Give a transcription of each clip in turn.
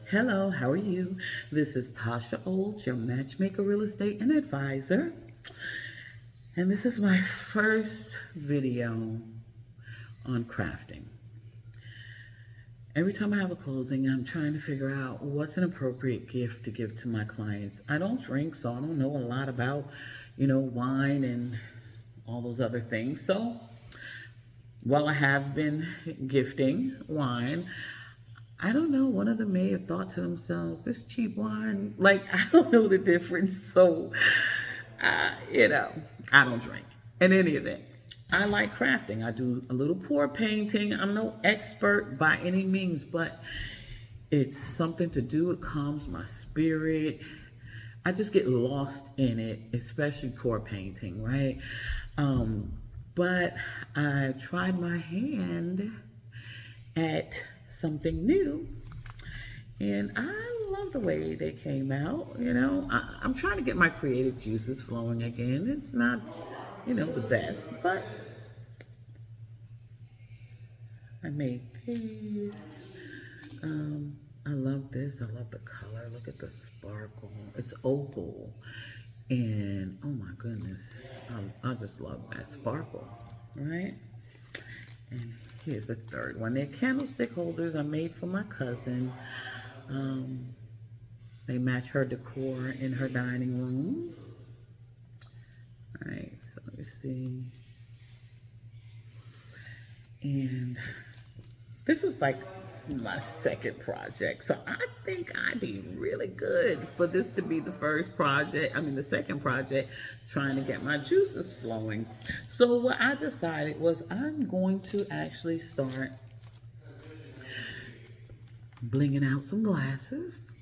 Hello, how are you? This is Tasha Olds, your matchmaker, real estate, and advisor. And this is my first video on crafting. Every time I have a closing, I'm trying to figure out what's an appropriate gift to give to my clients. I don't drink, so I don't know a lot about, wine and all those other things. So while I have been gifting wine, I don't know. One of them may have thought to themselves, this cheap wine, like, I don't know the difference. So, you know, I don't drink. In any event, I like crafting. I do a little pour painting. I'm no expert by any means, but it's something to do. It calms my spirit. I just get lost in it, especially pour painting, right? But I tried my hand at something new, and I love the way they came out. I'm trying to get my creative juices flowing again. It's not, the best, but I made these. I love this. I love the color. Look at the sparkle. It's opal, and oh my goodness, I just love that sparkle, right? And here's the third one. They're candlestick holders I made for my cousin. They match her decor in her dining room. All right, so you see. And this was like my second project. So I think I'd be really good for this to be the the second project, trying to get my juices flowing. So what I decided was I'm going to actually start blinging out some glasses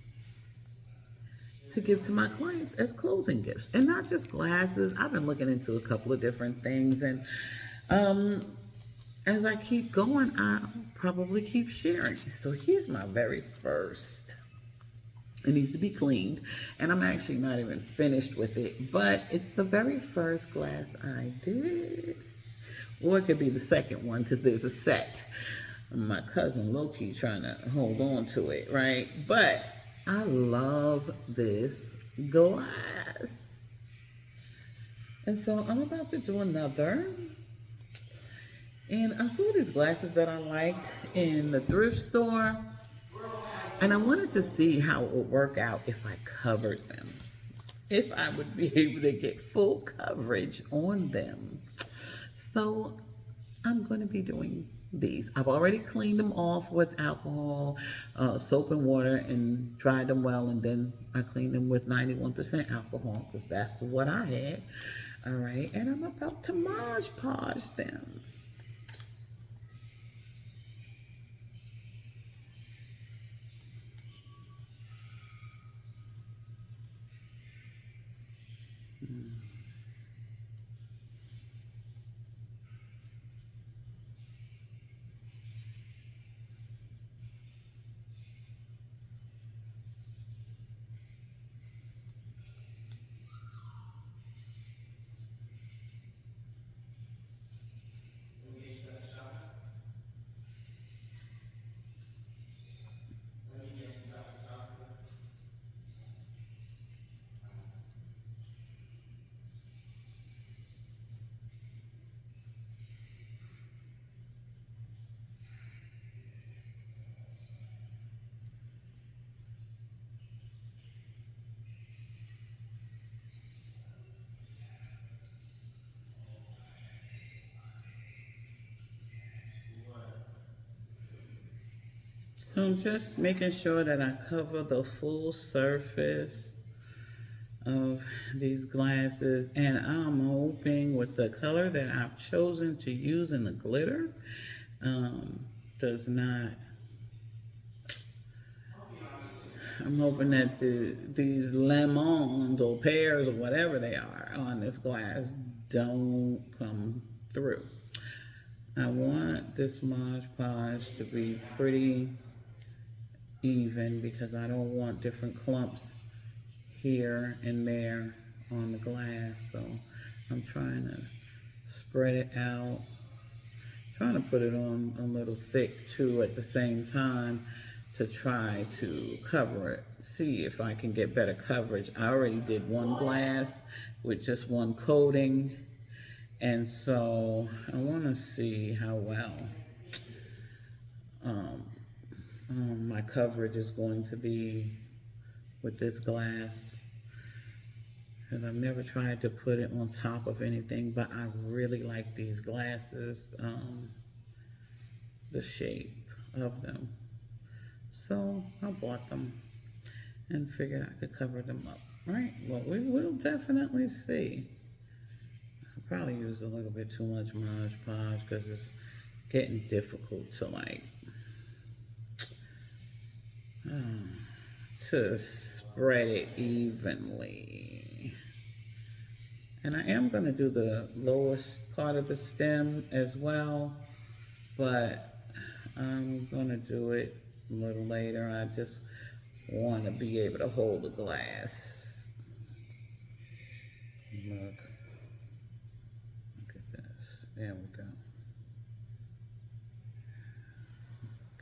to give to my clients as closing gifts. And not just glasses. I've been looking into a couple of different things, and as I keep going, I'll probably keep sharing. So here's my very first. It needs to be cleaned, and I'm actually not even finished with it, but it's the very first glass I did. Or it could be the second one, because there's a set. My cousin Loki trying to hold on to it, right? But I love this glass. And so I'm about to do another. And I saw these glasses that I liked in the thrift store, and I wanted to see how it would work out if I covered them, if I would be able to get full coverage on them. So I'm going to be doing these. I've already cleaned them off with alcohol, soap and water, and dried them well, and then I cleaned them with 91% alcohol, because that's what I had. All right, and I'm about to Mod Podge them. So I'm just making sure that I cover the full surface of these glasses, and I'm hoping with the color that I've chosen to use in the glitter, does not, I'm hoping that these lemons or pears or whatever they are on this glass don't come through. I want this Mod Podge to be pretty even, because I don't want different clumps here and there on the glass. So I'm trying to spread it out, trying to put it on a little thick too at the same time, to try to cover it, see if I can get better coverage. I already did one glass with just one coating, and so I want to see how well my coverage is going to be with this glass. Because I've never tried to put it on top of anything, but I really like these glasses, the shape of them. So I bought them and figured I could cover them up, right? Well, we will definitely see. I probably used a little bit too much Mod Podge because it's getting difficult to to spread it evenly. And I am going to do the lowest part of the stem as well, but I'm going to do it a little later. I just want to be able to hold the glass. Look at this. There we go.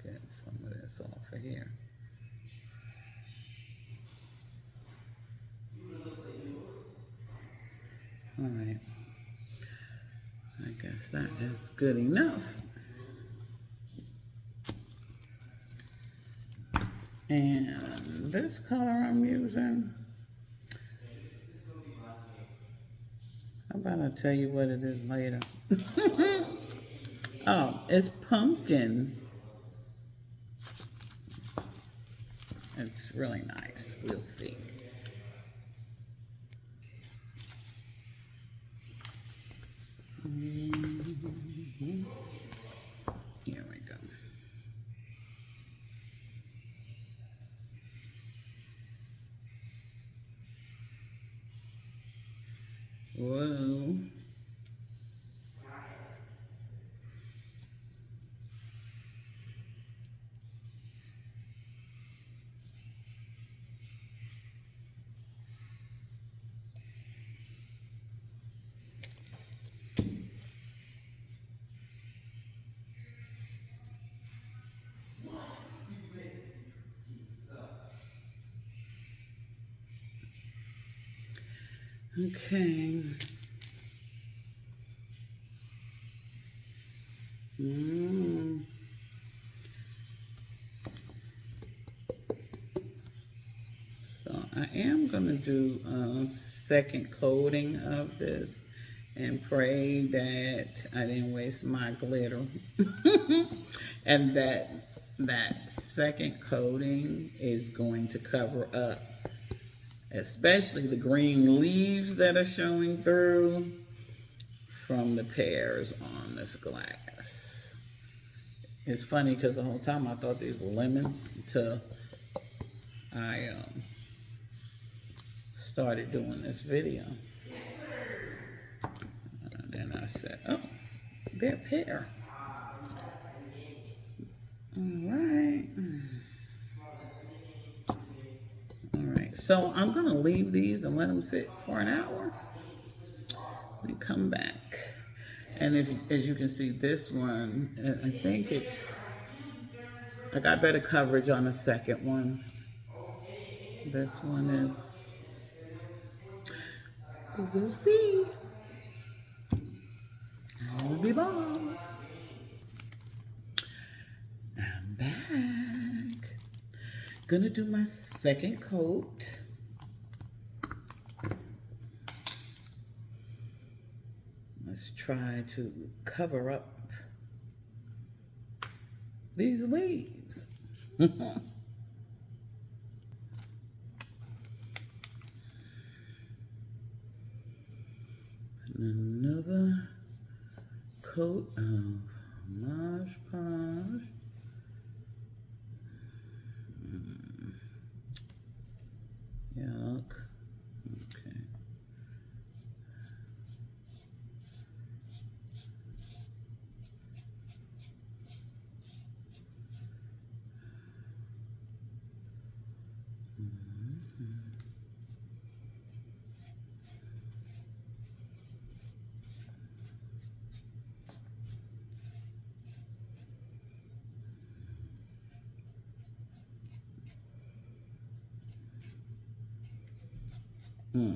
Get some of this off of here. All right. I guess that is good enough. And this color I'm using, how about I tell you what it is later? Oh, it's pumpkin. It's really nice. We'll see. Here we go. Whoa. Okay. So I am going to do a second coating of this and pray that I didn't waste my glitter. And that second coating is going to cover up especially the green leaves that are showing through from the pears on this glass. It's funny because the whole time I thought these were lemons until I started doing this video. And then I said, oh, they're pear. All right. All right, so I'm gonna leave these and let them sit for an hour and come back. And as you can see, this one, I think I got better coverage on the second one. This one is, we'll see. I'll be back. I'm back. Gonna do my second coat. Let's try to cover up these leaves. Another coat of Mod Podge. Yuck. Okay. Hmm.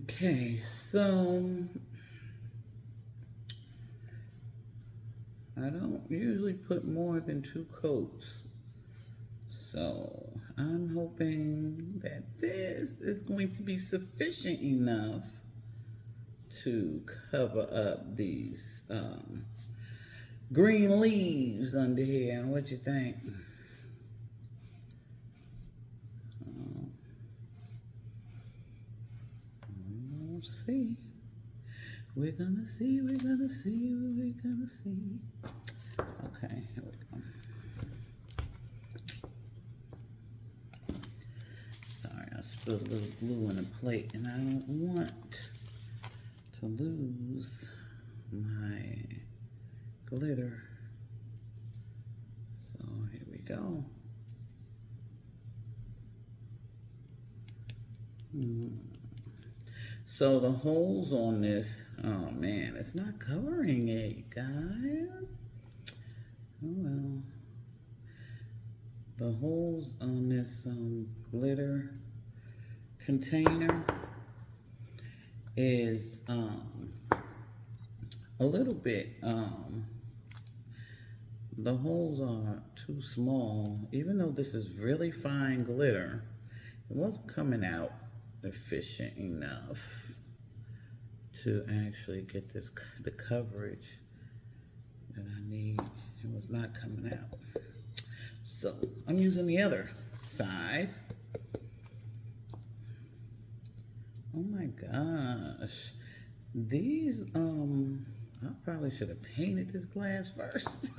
Okay, so I don't usually put more than 2 coats. So I'm hoping that this is going to be sufficient enough to cover up these green leaves under here. What you think? We'll see. We're gonna see, we're gonna see, we're gonna see. Okay, here we go. Sorry, I spilled a little glue on a plate and I don't want to lose my glitter. So here we go. So the holes on this, oh man, it's not covering it, guys. Oh well. The holes on this glitter container is a little bit, the holes are too small. Even though this is really fine glitter, it wasn't coming out efficient enough to actually get this the coverage that I need. It was not coming out. So I'm using the other side. Oh my gosh. These, I probably should have painted this glass first.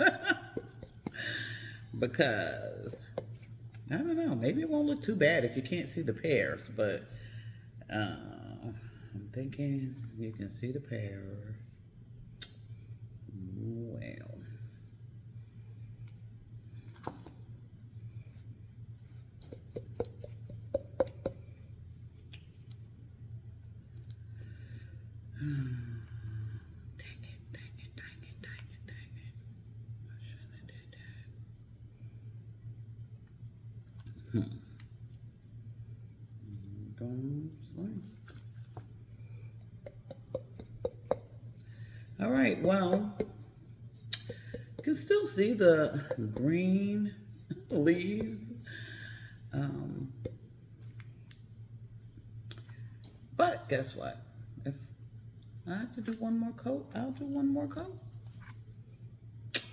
Because, I don't know, maybe it won't look too bad if you can't see the pears, but I'm thinking you can see the pears. Well. All right, well, you can still see the green leaves. But guess what? If I have to do one more coat, I'll do one more coat.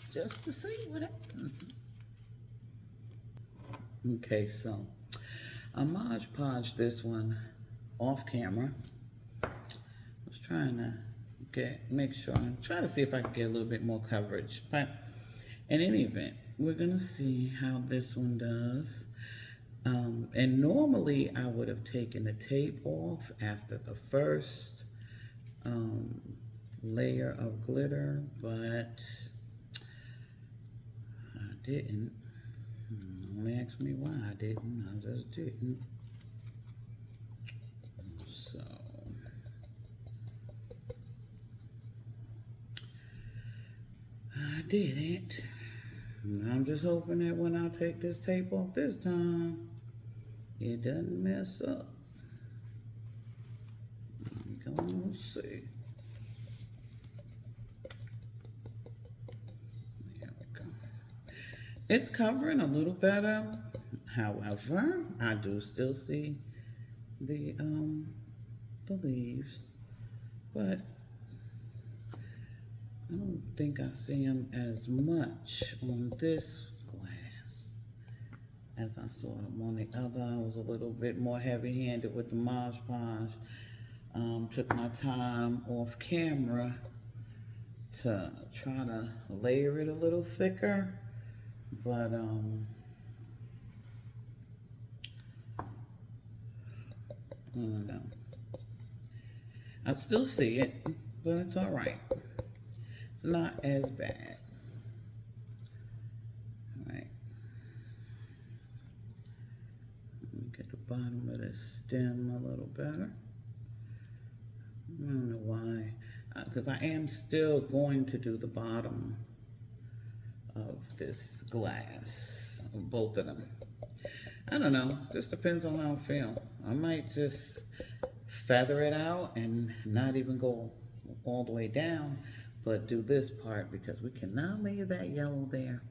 Just to see what happens. Okay, so I Mod Podged this one off camera. I was trying to make sure, I'm trying to see if I can get a little bit more coverage. But in any event, we're gonna see how this one does. And normally I would have taken the tape off after the first layer of glitter, but I didn't. Don't ask me why I didn't. I just didn't. So I didn't. And I'm just hoping that when I take this tape off this time, it doesn't mess up. We're gonna see. It's covering a little better. However, I do still see the leaves, but I don't think I see them as much on this glass as I saw them on the other. I was a little bit more heavy-handed with the Mod Podge. Took my time off camera to try to layer it a little thicker, but I don't know. I still see it, but it's all right. It's not as bad. All right. Let me get the bottom of this stem a little better. I don't know why, because I am still going to do the bottom of this glass, of both of them. I don't know, just depends on how I feel. I might just feather it out and not even go all the way down, but do this part because we cannot leave that yellow there.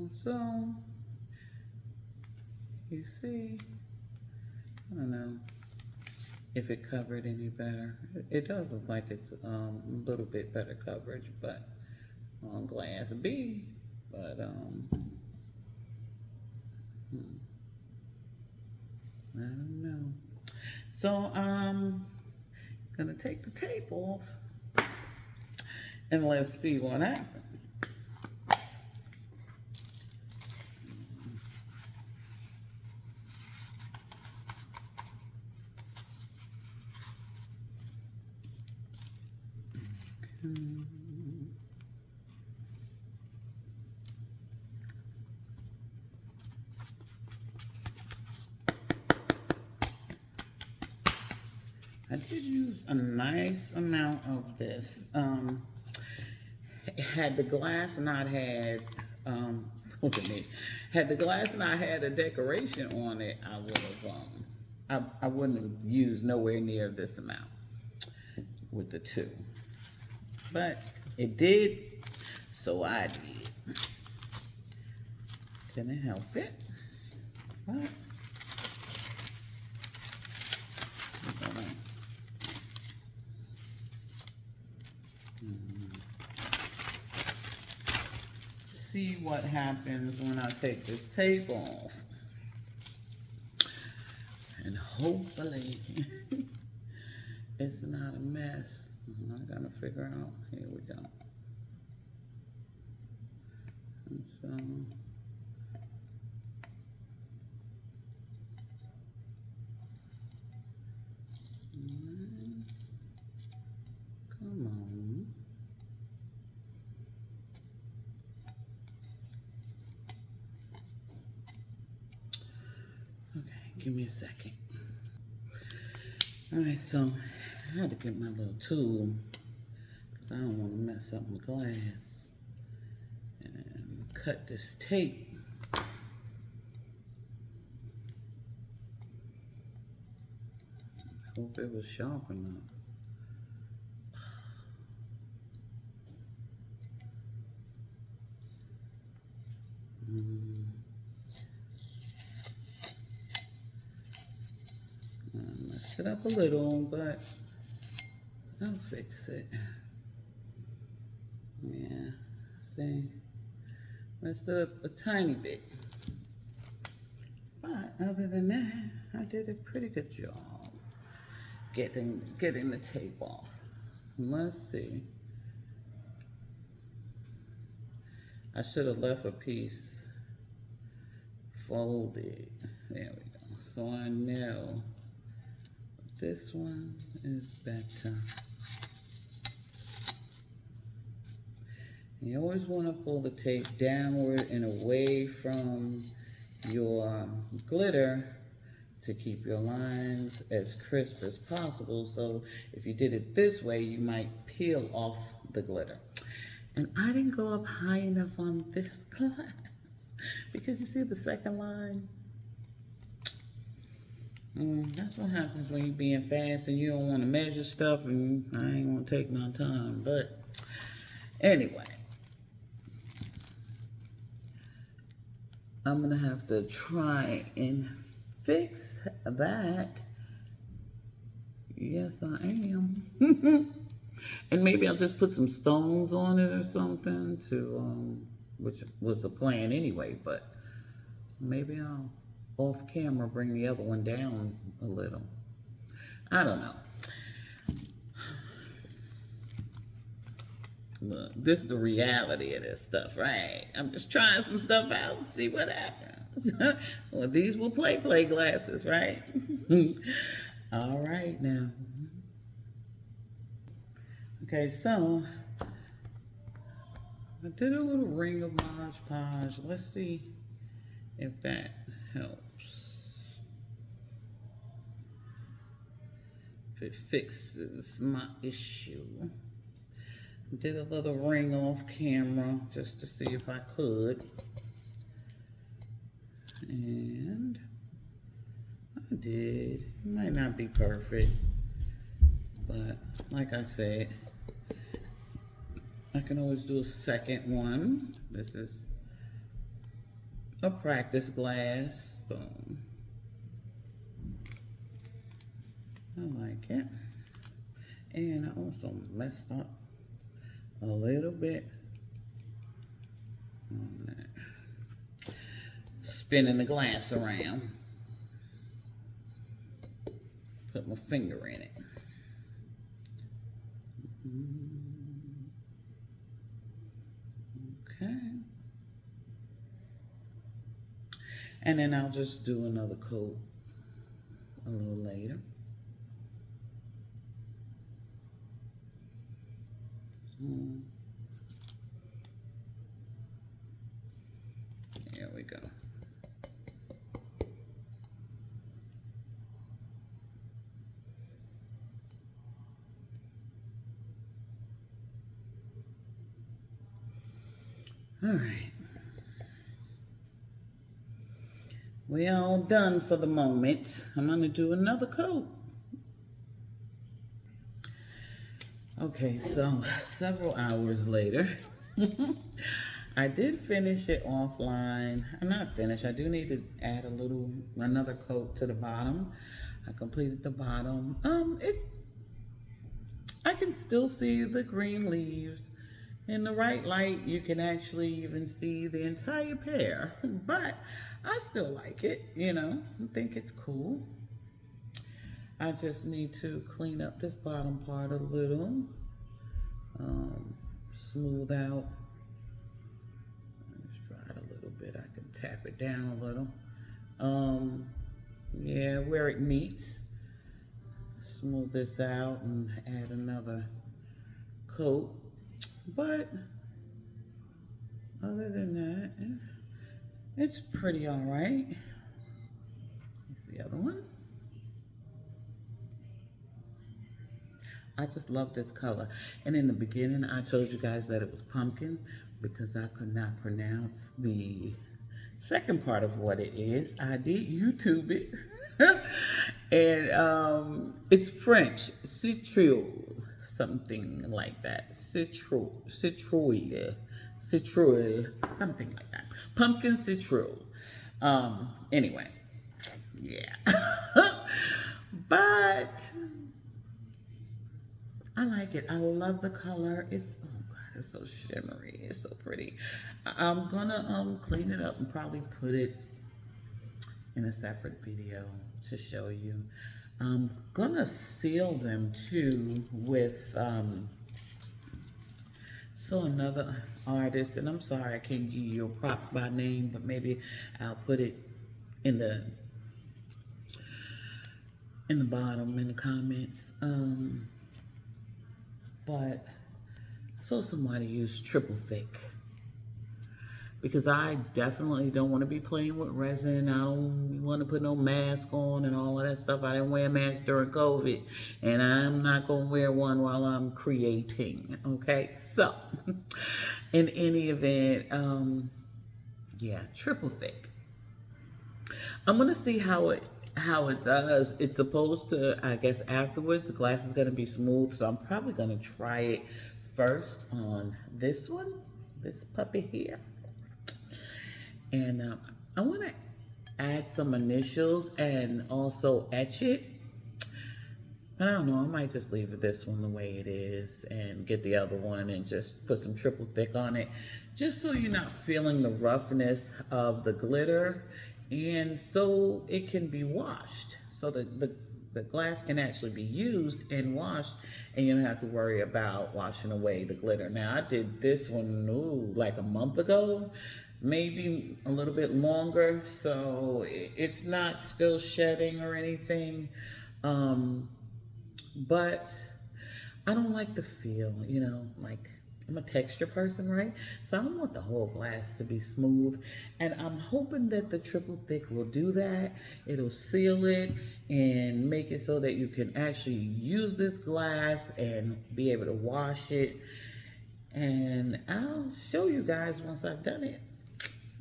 So, you see, I don't know if it covered any better. It does look like it's a little bit better coverage, but on glass B, but I don't know. So I'm gonna take the tape off and let's see what happens. I did use a nice amount of this. Had the glass not had, look at me, had the glass not had a decoration on it, I would have, I wouldn't have used nowhere near this amount with the two. But it did, so I did. Couldn't help it. But see what happens when I take this tape off. And hopefully it's not a mess. I gotta figure out, here we go. And so, come on. Okay, give me a second. All right, so I had to get my little tool because I don't want to mess up my glass and cut this tape. Hope it was sharp enough. Messed it up a little, but I'll fix it. Yeah, see, messed it up a tiny bit. But other than that, I did a pretty good job getting the tape off. Let's see. I should have left a piece folded. There we go. So I know this one is better. You always want to pull the tape downward and away from your glitter to keep your lines as crisp as possible. So if you did it this way, you might peel off the glitter. And I didn't go up high enough on this glass because you see the second line? That's what happens when you're being fast and you don't want to measure stuff, and I ain't going to take my time. But Anyway, I'm gonna have to try and fix that. Yes, I am. And maybe I'll just put some stones on it or something to, which was the plan anyway, but maybe I'll off camera bring the other one down a little. I don't know. Look, this is the reality of this stuff, right? I'm just trying some stuff out and see what happens. Well, these will play glasses, right? All right now. Okay, so I did a little ring of Mod Podge. Let's see if that helps. If it fixes my issue. Did a little ring off camera just to see if I could. And I did. It might not be perfect, but like I said, I can always do a second one. This is a practice glass, so I like it. And I also messed up a little bit on that. Spinning the glass around. Put my finger in it. Okay. And then I'll just do another coat a little later. There we go. All right. We all done for the moment. I'm going to do another coat. Okay, so several hours later, I did finish it offline. I'm not finished. I do need to add another coat to the bottom. I completed the bottom. I can still see the green leaves. In the right light, you can actually even see the entire pear, but I still like it, you know, I think it's cool. I just need to clean up this bottom part a little, smooth out. Let's try it a little bit. I can tap it down a little. Yeah, where it meets. Smooth this out and add another coat. But other than that, it's pretty all right. Here's the other one. I just love this color. And in the beginning, I told you guys that it was pumpkin because I could not pronounce the second part of what it is. I did YouTube it. And it's French, citrouille, something like that. Citrouille, something like that. Pumpkin citrouille. Anyway, yeah. But I like it. I love the color. It's, oh God, it's so shimmery. It's so pretty. I'm gonna clean it up and probably put it in a separate video to show you. I'm gonna seal them too with so another artist, and I'm sorry I can't give you your props by name, but maybe I'll put it in the bottom in the comments. But I saw somebody use triple thick because I definitely don't want to be playing with resin. I don't want to put no mask on and all of that stuff. I didn't wear a mask during COVID, and I'm not going to wear one while I'm creating, okay? So, in any event, yeah, triple thick. I'm going to see how it does. It's supposed to, I guess afterwards, the glass is going to be smooth, so I'm probably going to try it first on this one, this puppy here. And I want to add some initials and also etch it. And I don't know, I might just leave this one the way it is and get the other one and just put some triple thick on it, just so you're not feeling the roughness of the glitter, and so it can be washed, so that the glass can actually be used and washed, and you don't have to worry about washing away the glitter. Now, I did this one, like a month ago, maybe a little bit longer, so it's not still shedding or anything. But I don't like the feel, like I'm a texture person, right? So I want the whole glass to be smooth. And I'm hoping that the triple thick will do that. It'll seal it and make it so that you can actually use this glass and be able to wash it. And I'll show you guys once I've done it.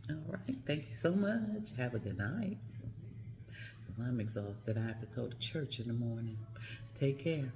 All right, thank you so much. Have a good night. Because I'm exhausted. I have to go to church in the morning. Take care.